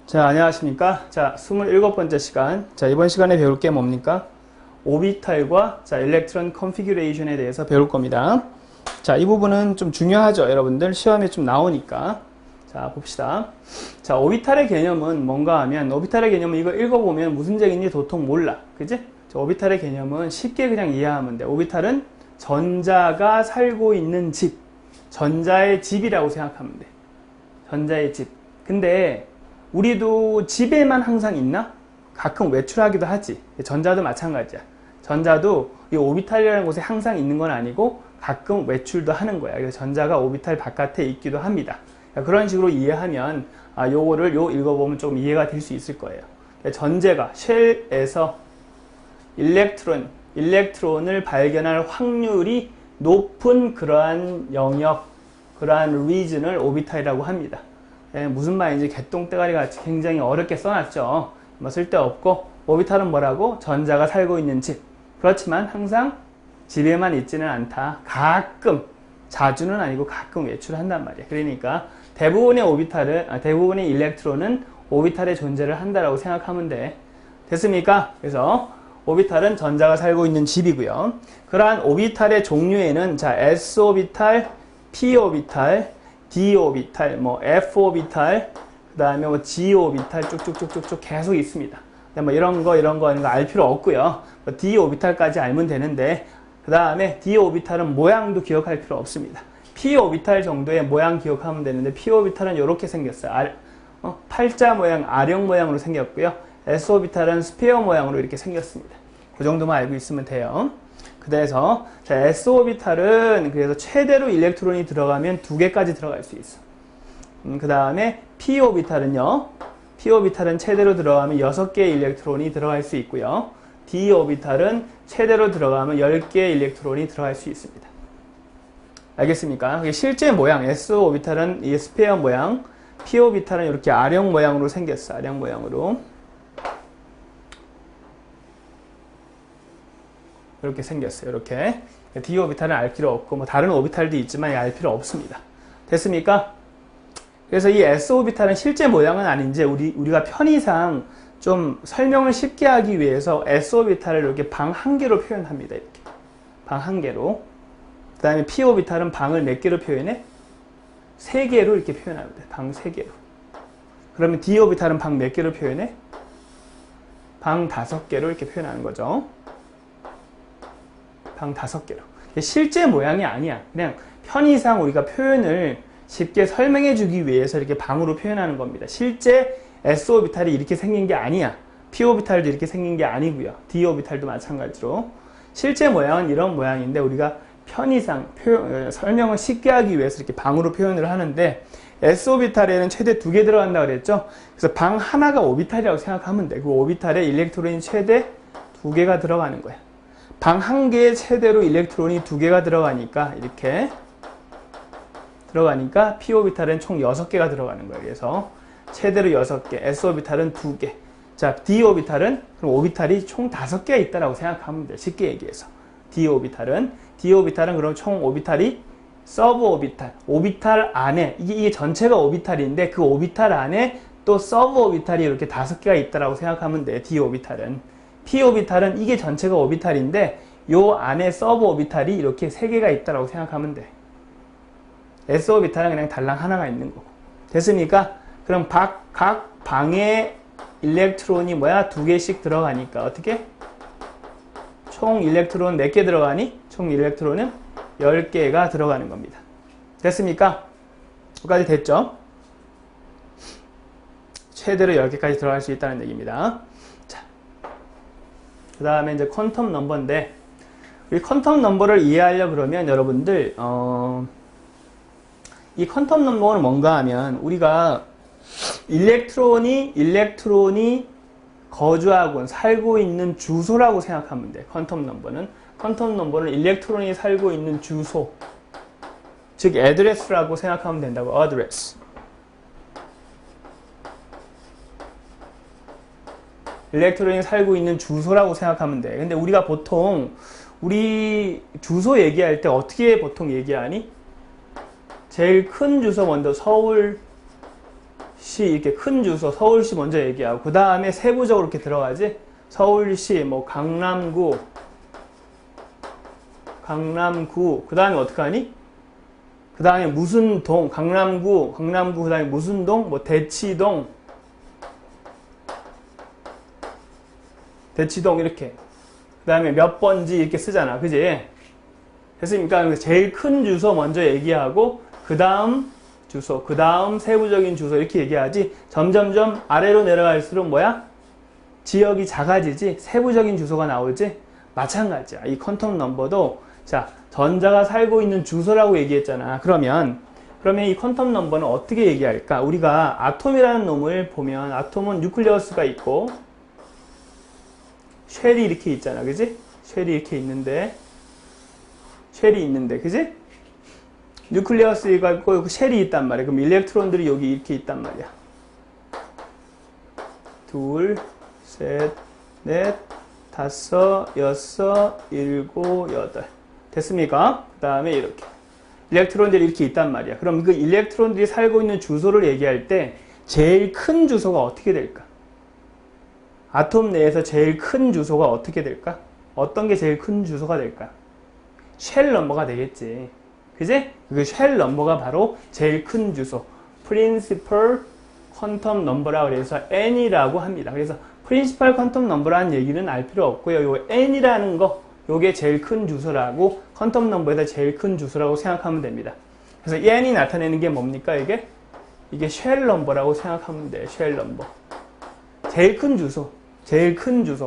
자, 안녕하십니까. 자, 27번째 시간. 자, 이번 시간에 배울 게 뭡니까? 오비탈과 자, 일렉트론 컨피규레이션에 대해서 배울 겁니다. 자, 이 부분은 좀 중요하죠. 여러분들 시험에 좀 나오니까. 자, 봅시다. 자, 오비탈의 개념은 뭔가 하면, 오비탈의 개념은 이거 읽어보면 무슨 얘기인지 도통 몰라. 그지? 자, 오비탈의 개념은 쉽게 그냥 이해하면 돼. 오비탈은 전자가 살고 있는 집. 전자의 집이라고 생각하면 돼. 전자의 집. 근데 우리도 집에만 항상 있나? 가끔 외출하기도 하지. 전자도 마찬가지야. 전자도 이 오비탈이라는 곳에 항상 있는 건 아니고 가끔 외출도 하는 거야. 그래서 전자가 오비탈 바깥에 있기도 합니다. 그런 식으로 이해하면 요거를 읽어보면 좀 이해가 될 수 있을 거예요. 전제가 쉘에서 일렉트론을 발견할 확률이 높은 그러한 영역, 그러한 리전을 오비탈이라고 합니다. 무슨 말인지 개똥대가리 같이 굉장히 어렵게 써놨죠. 뭐 쓸데없고, 오비탈은 뭐라고? 전자가 살고 있는 집. 그렇지만 항상 집에만 있지는 않다. 가끔, 자주는 아니고 가끔 외출한단 말이야. 그러니까 대부분의 일렉트론은 오비탈의 존재를 한다라고 생각하면 돼. 됐습니까? 그래서 오비탈은 전자가 살고 있는 집이고요. 그러한 오비탈의 종류에는 자, s오비탈, p오비탈, d오비탈, 뭐 f오비탈, 그 다음에 뭐 g오비탈 쭉쭉쭉쭉 계속 있습니다. 뭐 이런 거 알 필요 없고요. 뭐 d오비탈까지 알면 되는데, 그 다음에 d오비탈은 모양도 기억할 필요 없습니다. p오비탈 정도의 모양 기억하면 되는데, p오비탈은 이렇게 생겼어요. 팔자 모양, 아령 모양으로 생겼고요. s오비탈은 스페어 모양으로 이렇게 생겼습니다. 그 정도만 알고 있으면 돼요. 그래서 자, s오비탈은 그래서 최대로 일렉트론이 들어가면 2개까지 들어갈 수 있어. 그 다음에 p오비탈은요. p오비탈은 최대로 들어가면 6개의 일렉트론이 들어갈 수 있고요. d오비탈은 최대로 들어가면 10개의 일렉트론이 들어갈 수 있습니다. 알겠습니까? 실제 모양, s오비탈은 이 스페어 모양, p오비탈은 이렇게 아령 모양으로 생겼어. 아령 모양으로. 이렇게 생겼어요. 이렇게. d오비탈은 알 필요 없고, 뭐 다른 오비탈도 있지만 알 필요 없습니다. 됐습니까? 그래서 이 s오비탈은 실제 모양은 아닌지 우리가 편의상 좀 설명을 쉽게 하기 위해서 s오비탈을 이렇게 방 1개로 표현합니다. 이렇게. 방 1개로. 그 다음에 p오비탈은 방을 몇 개로 표현해? 3개로 이렇게 표현합니다. 방 3개로. 그러면 d오비탈은 방 몇 개로 표현해? 방 5개로 이렇게 표현하는 거죠. 방 5개로. 실제 모양이 아니야. 그냥 편의상 우리가 표현을 쉽게 설명해 주기 위해서 이렇게 방으로 표현하는 겁니다. 실제 s오비탈이 이렇게 생긴 게 아니야. p오비탈도 이렇게 생긴 게 아니고요. d오비탈도 마찬가지로. 실제 모양은 이런 모양인데 우리가 편의상 설명을 쉽게 하기 위해서 이렇게 방으로 표현을 하는데, s오비탈에는 최대 2개 들어간다고 그랬죠. 그래서 방 하나가 오비탈이라고 생각하면 돼. 그 오비탈에 일렉트론이 최대 2개가 들어가는 거야. 방 1개에 최대로 일렉트론이 2개가 들어가니까 이렇게 들어가니까 p오비탈은 총 6개가 들어가는 거예요. 그래서 최대로 6개, s오비탈은 2개. 자, d오비탈은 그럼 오비탈이 총 5개가 있다라고 생각하면 돼. 쉽게 얘기해서. d오비탈은 그럼 총 오비탈이 서브오비탈, 오비탈 안에 이게 전체가 오비탈인데 그 오비탈 안에 또 서브오비탈이 이렇게 5개가 있다라고 생각하면 돼. d오비탈은. p오비탈은 이게 전체가 오비탈인데 요 안에 서브오비탈이 이렇게 3개가 있다라고 생각하면 돼. s오비탈은 그냥 달랑 하나가 있는 거고. 됐습니까? 그럼 각 방에 일렉트론이 뭐야? 2개씩 들어가니까 어떻게? 총 일렉트론 몇 개 들어가니? 총 일렉트론은 10개가 들어가는 겁니다. 됐습니까? 여기까지 됐죠? 최대로 10개까지 들어갈 수 있다는 얘기입니다. 자, 그 다음에 이제 퀀텀 넘버인데, 이 퀀텀 넘버를 이해하려고 그러면 여러분들 이 퀀텀 넘버는 뭔가 하면 우리가 일렉트론이 거주하고 살고 있는 주소라고 생각하면 돼. 퀀텀 넘버는 일렉트론이 살고 있는 주소, 즉 address라고 생각하면 된다고. address. 일렉트론이 살고 있는 주소라고 생각하면 돼. 근데 우리가 보통 우리 주소 얘기할 때 어떻게 보통 얘기하니? 제일 큰 주소 먼저 서울 시 이렇게 큰 주소 서울시 먼저 얘기하고 그 다음에 세부적으로 이렇게 들어가지. 서울시 뭐 강남구 그 다음에 어떡하니? 그 다음에 무슨 동 강남구 그 다음에 무슨 동 뭐 대치동 이렇게 그 다음에 몇 번지 이렇게 쓰잖아. 그지? 됐습니까? 제일 큰 주소 먼저 얘기하고 그 다음 주소, 그 다음 세부적인 주소 이렇게 얘기하지. 점점점 아래로 내려갈수록 뭐야? 지역이 작아지지. 세부적인 주소가 나오지. 마찬가지야. 이 퀀텀 넘버도 자 전자가 살고 있는 주소라고 얘기했잖아. 그러면 이 퀀텀 넘버는 어떻게 얘기할까? 우리가 아톰이라는 놈을 보면 아톰은 뉴클레우스가 있고 쉘이 이렇게 있잖아. 그지? 쉘이 이렇게 있는데 그지? 뉴클레우스가 있고 쉘이 있단 말이야. 그럼 일렉트론들이 여기 이렇게 있단 말이야. 둘, 셋, 넷, 다섯, 여섯, 일곱, 여덟. 됐습니까? 그 다음에 이렇게. 일렉트론들이 이렇게 있단 말이야. 그럼 그 일렉트론들이 살고 있는 주소를 얘기할 때 제일 큰 주소가 어떻게 될까? 아톰 내에서 제일 큰 주소가 어떻게 될까? 어떤 게 제일 큰 주소가 될까? 쉘 넘버가 되겠지. 그지? 그 쉘 넘버가 바로 제일 큰 주소. Principal Quantum Number라고 해서 N이라고 합니다. 그래서 Principal Quantum Number라는 얘기는 알 필요 없고요. 요 N이라는 거, 요게 제일 큰 주소라고, 퀀텀 넘버에다 제일 큰 주소라고 생각하면 됩니다. 그래서 N이 나타내는 게 뭡니까, 이게? 이게 쉘 넘버라고 생각하면 돼요. 쉘 넘버. 제일 큰 주소.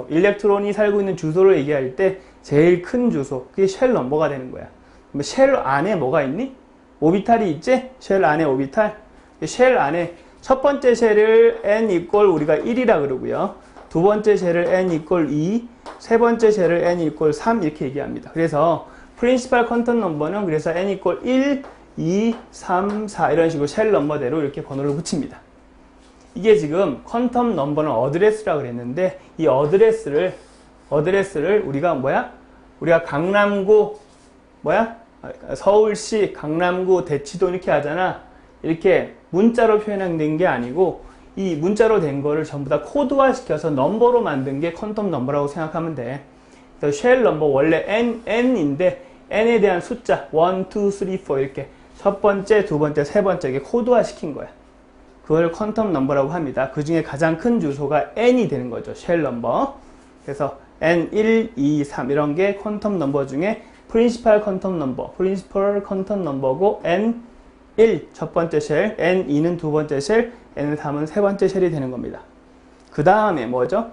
일렉트론이 살고 있는 주소를 얘기할 때 제일 큰 주소. 그게 쉘 넘버가 되는 거야. 그럼 쉘 안에 뭐가 있니? 오비탈이 있지? 쉘 안에 오비탈. 쉘 안에 첫 번째 쉘을 n 이꼴 우리가 1이라 그러고요. 두 번째 쉘을 n 이꼴 2, 세 번째 쉘을 n 이꼴 3 이렇게 얘기합니다. 그래서 프린시팔 퀀텀 넘버는 그래서 n 이꼴 1, 2, 3, 4 이런 식으로 쉘 넘버대로 이렇게 번호를 붙입니다. 이게 지금 퀀텀 넘버는 어드레스라고 그랬는데 이 어드레스를 우리가 뭐야? 우리가 강남구 서울시, 강남구, 대치동 이렇게 하잖아. 이렇게 문자로 표현된 게 아니고 이 문자로 된 거를 전부 다 코드화 시켜서 넘버로 만든 게 퀀텀 넘버라고 생각하면 돼. 쉘 넘버 원래 n인데 n에 대한 숫자 1, 2, 3, 4 이렇게 첫 번째, 두 번째, 세 번째 이게 코드화 시킨 거야. 그걸 퀀텀 넘버라고 합니다. 그 중에 가장 큰 주소가 n이 되는 거죠. 쉘 넘버. 그래서 n1, 2, 3 이런 게 퀀텀 넘버 중에 프린시팔 퀀텀 넘버, 프린시펄 퀀텀 넘버고 n1 첫 번째 쉘, n2는 두 번째 쉘, n3은 세 번째 쉘이 되는 겁니다. 그 다음에 뭐죠?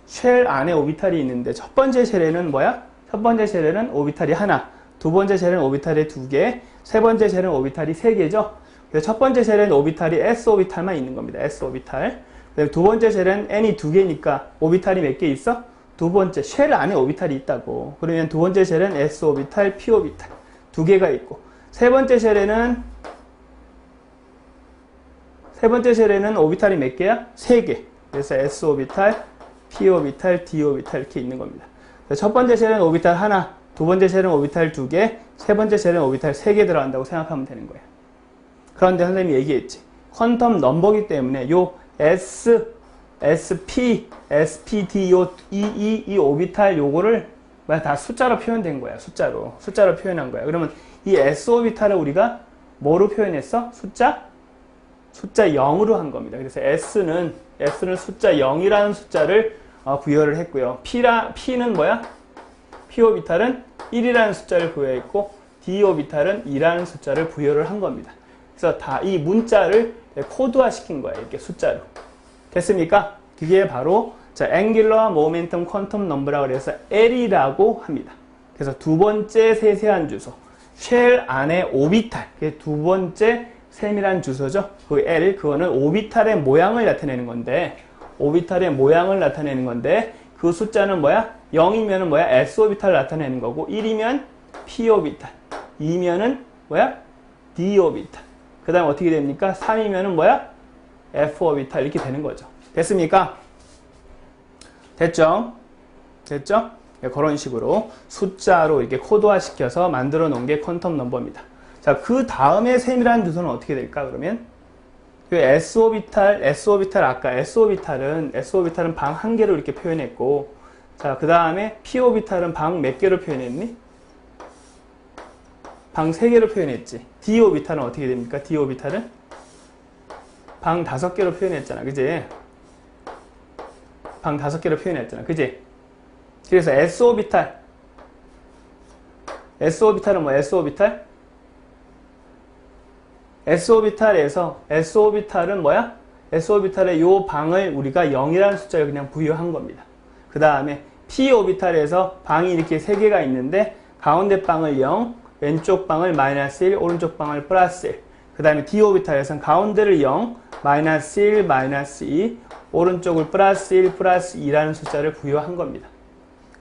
쉘 안에 오비탈이 있는데 첫 번째 쉘에는 뭐야? 첫 번째 쉘에는 오비탈이 하나, 두 번째 쉘은 오비탈이 두 개, 세 번째 쉘은 오비탈이 세 개죠. 그래서 첫 번째 쉘에는 오비탈이 s 오비탈만 있는 겁니다. s 오비탈. 두 번째 쉘은 n이 두 개니까 오비탈이 몇 개 있어? 두 번째 쉘 안에 오비탈이 있다고. 그러면 두 번째 쉘은 s 오비탈, p 오비탈 두 개가 있고 세 번째 쉘에는 오비탈이 몇 개야? 세 개. 그래서 s 오비탈, p 오비탈, d 오비탈 이렇게 있는 겁니다. 첫 번째 쉘은 오비탈 하나, 두 번째 쉘은 오비탈 두 개, 세 번째 쉘은 오비탈 세 개 들어간다고 생각하면 되는 거예요. 그런데 선생님이 얘기했지. 퀀텀 넘버기 때문에 요 S, SP, SPD 이 오비탈 요거를 다 숫자로 표현된 거야. 숫자로 표현한 거야. 그러면 이 S 오비탈을 우리가 뭐로 표현했어? 숫자 0으로 한 겁니다. 그래서 S는 숫자 0이라는 숫자를 부여를 했고요. P는 뭐야? P 오비탈은 1이라는 숫자를 부여했고 D 오비탈은 2라는 숫자를 부여를 한 겁니다. 그래서 다 이 문자를 코드화 시킨 거예요. 이렇게 숫자로. 됐습니까? 그게 바로 Angular Momentum Quantum Number라고 해서 L이라고 합니다. 그래서 두 번째 세세한 주소. 쉘 안에 오비탈. 그게 두 번째 세밀한 주소죠. 그 L, 그거는 오비탈의 모양을 나타내는 건데, 그 숫자는 뭐야? 0이면 뭐야? S 오비탈을 나타내는 거고, 1이면 P 오비탈, 2면은 뭐야? D 오비탈. 그 다음 어떻게 됩니까? 3이면은 뭐야? F 오비탈 이렇게 되는 거죠. 됐습니까? 됐죠? 그런 식으로 숫자로 이렇게 코드화 시켜서 만들어 놓은 게 퀀텀 넘버입니다. 자, 그 다음에 세밀한 주소는 어떻게 될까? 그러면 S 오비탈 아까 S 오비탈은 방 한 개로 이렇게 표현했고, 자, 그 다음에 P 오비탈은 방 몇 개로 표현했니? 방 3개로 표현했지. D 오비탈은 어떻게 됩니까? D 오비탈은 방 5개로 표현했잖아. 그지? 방 5개로 표현했잖아. 그지? 그래서 S 오비탈은 뭐 S 오비탈? S 오비탈은 뭐야? S 오비탈의 요 방을 우리가 0이라는 숫자를 그냥 부여한 겁니다. 그 다음에 P 오비탈에서 방이 이렇게 3개가 있는데 가운데 방을 0, 왼쪽 방을 마이너스 1, 오른쪽 방을 플러스 1. 그 다음에 D 오비탈에서는 가운데를 0, 마이너스 1, 마이너스 2, 오른쪽을 플러스 1, 플러스 2라는 숫자를 부여한 겁니다.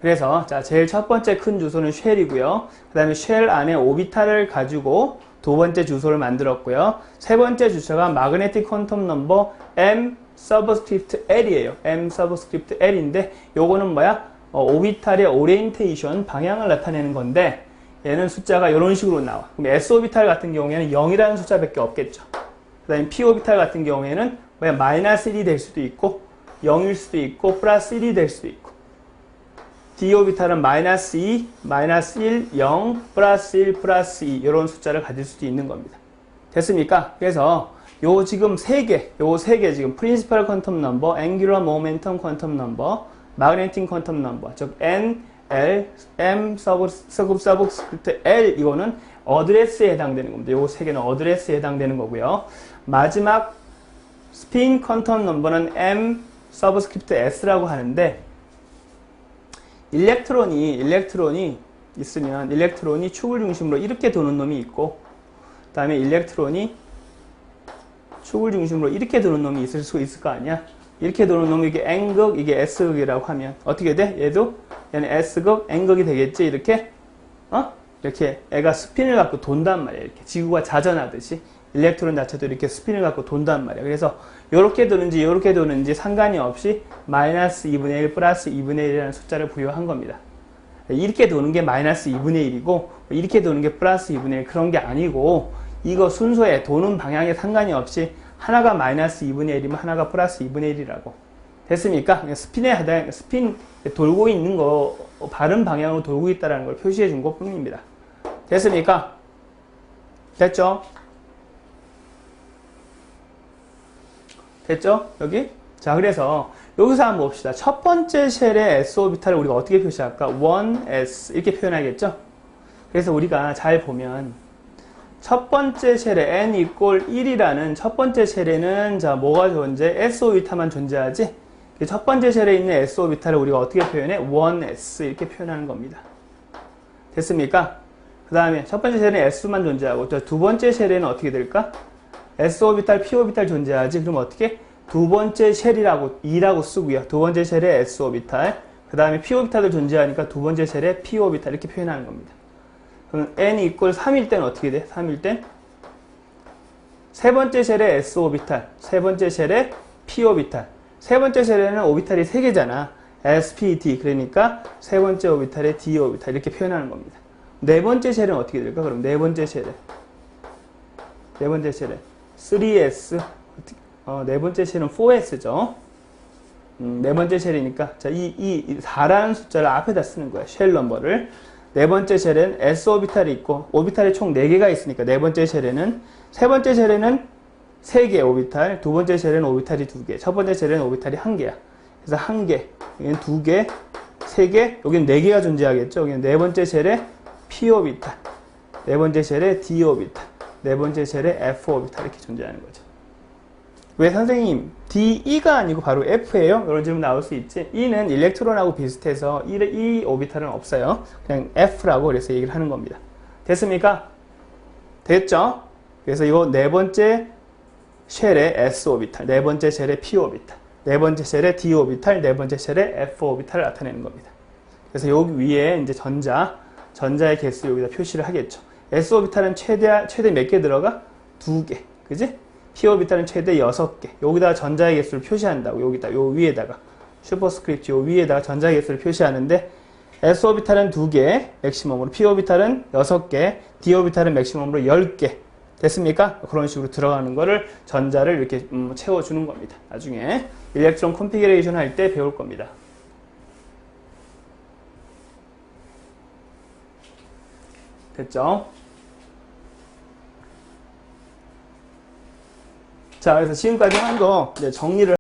그래서 자, 제일 첫 번째 큰 주소는 쉘이고요. 그 다음에 쉘 안에 오비탈을 가지고 두 번째 주소를 만들었고요. 세 번째 주소가 magnetic quantum number m 서브스크립트 L이에요. m 서브스크립트 L인데 요거는 뭐야? 오비탈의 오리엔테이션, 방향을 나타내는 건데 얘는 숫자가 이런 식으로 나와. 그럼 S 오비탈 같은 경우에는 0이라는 숫자밖에 없겠죠. 그 다음에 P 오비탈 같은 경우에는 뭐야? 마이너스 1이 될 수도 있고 0일 수도 있고 플러스 1이 될 수도 있고, D 오비탈은 마이너스 2, 마이너스 1, 0, 플러스 1, 플러스 2 이런 숫자를 가질 수도 있는 겁니다. 됐습니까? 그래서 요 지금 세 개 지금 Principal Quantum Number, Angular Momentum Quantum Number, Magnetic Quantum Number, 즉 N, L, M, 서브스크립트 L 이거는 어드레스에 해당되는 겁니다. 요 세 개는 어드레스에 해당되는 거고요. 마지막 Spin Quantum Number는 M, 서브스크립트 S라고 하는데 일렉트론이 있으면 일렉트론이 축을 중심으로 이렇게 도는 놈이 있고, 그 다음에 일렉트론이 축을 중심으로 이렇게 도는 놈이 있을 수 있을 거 아니야? 이렇게 도는 놈이 이게 N극, 이게 S극이라고 하면 어떻게 돼? 얘는 S극, N극이 되겠지? 이렇게? 이렇게 애가 스핀을 갖고 돈단 말이야. 이렇게 지구가 자전하듯이 일렉트론 자체도 이렇게 스핀을 갖고 돈단 말이야. 그래서 요렇게 도는지 상관이 없이 마이너스 2분의 1 플러스 2분의 1이라는 숫자를 부여한 겁니다. 이렇게 도는 게 마이너스 2분의 1이고 이렇게 도는 게 플러스 2분의 1 그런 게 아니고, 이거 순서에 도는 방향에 상관이 없이 하나가 마이너스 2분의 1이면 하나가 플러스 2분의 1이라고. 됐습니까? 스핀 돌고 있는 거 바른 방향으로 돌고 있다는 걸 표시해 준 것 뿐입니다. 됐습니까? 됐죠? 됐죠? 여기? 자, 그래서 여기서 한번 봅시다. 첫 번째 쉘의 S 오비탈을 우리가 어떻게 표시할까? 1S 이렇게 표현하겠죠? 그래서 우리가 잘 보면 첫 번째 쉘에 n equal 1이라는 첫 번째 쉘에는 자 뭐가 존재해? S 오비탈만 존재하지? 첫 번째 쉘에 있는 S 오비탈을 우리가 어떻게 표현해? 1S 이렇게 표현하는 겁니다. 됐습니까? 그 다음에 첫 번째 쉘에는 S만 존재하고 두 번째 쉘에는 어떻게 될까? S 오비탈, P 오비탈 존재하지? 그럼 어떻게? 두 번째 쉘이라고 2라고 쓰고요. 두 번째 쉘에 S 오비탈, 그 다음에 P 오비탈도 존재하니까 두 번째 쉘에 P 오비탈 이렇게 표현하는 겁니다. 그럼 n equal 3일 때는 어떻게 돼? 3일 땐 세 번째 쉘에 S 오비탈, 세 번째 쉘에 P 오비탈. 세 번째 쉘에는 오비탈이 3개잖아. S, P, D. 그러니까 세 번째 오비탈에 D 오비탈 이렇게 표현하는 겁니다. 네 번째 쉘은 어떻게 될까? 그럼 네 번째 쉘에 3S, 네 번째 쉘은 4S죠. 네 번째 쉘이니까, 자, 이 4라는 숫자를 앞에다 쓰는 거야. 쉘 넘버를. 네 번째 쉘엔 S 오비탈이 있고, 오비탈이 총 4개가 있으니까, 네 번째 쉘에는, 세 번째 쉘에는 3개 오비탈, 두 번째 쉘에는 오비탈이 2개, 첫 번째 쉘에는 오비탈이 1개야. 그래서 1개, 여기는 2개, 3개, 여기는 4개가 존재하겠죠. 여기는 네 번째 쉘에 P 오비탈, 네 번째 쉘에 D 오비탈, 네 번째 쉘에 F 오비탈 이렇게 존재하는 거죠. 왜 선생님 D, E가 아니고 바로 F예요? 이런 질문 나올 수 있지. E는 일렉트론하고 비슷해서 E 오비탈은 없어요. 그냥 F라고 그래서 얘기를 하는 겁니다. 됐습니까? 됐죠? 그래서 이거 네 번째 쉘에 S 오비탈, 네 번째 쉘에 P 오비탈, 네 번째 쉘에 D 오비탈, 네 번째 쉘에 F 오비탈을 나타내는 겁니다. 그래서 여기 위에 이제 전자의 개수 여기다 표시를 하겠죠. S 오비탈은 최대 몇 개 들어가? 2개. 그지? P 오비탈은 최대 6개. 여기다가 전자의 개수를 표시한다고. 여기다, 요 위에다가. 슈퍼스크립트 요 위에다가 전자의 개수를 표시하는데, S 오비탈은 2개, 맥시멈으로. P 오비탈은 6개, D 오비탈은 맥시멈으로 10개. 됐습니까? 그런 식으로 들어가는 거를 전자를 이렇게 채워주는 겁니다. 나중에 일렉트론 컨피규레이션 할 때 배울 겁니다. 됐죠? 자, 그래서 지금까지 한 거 이제 정리를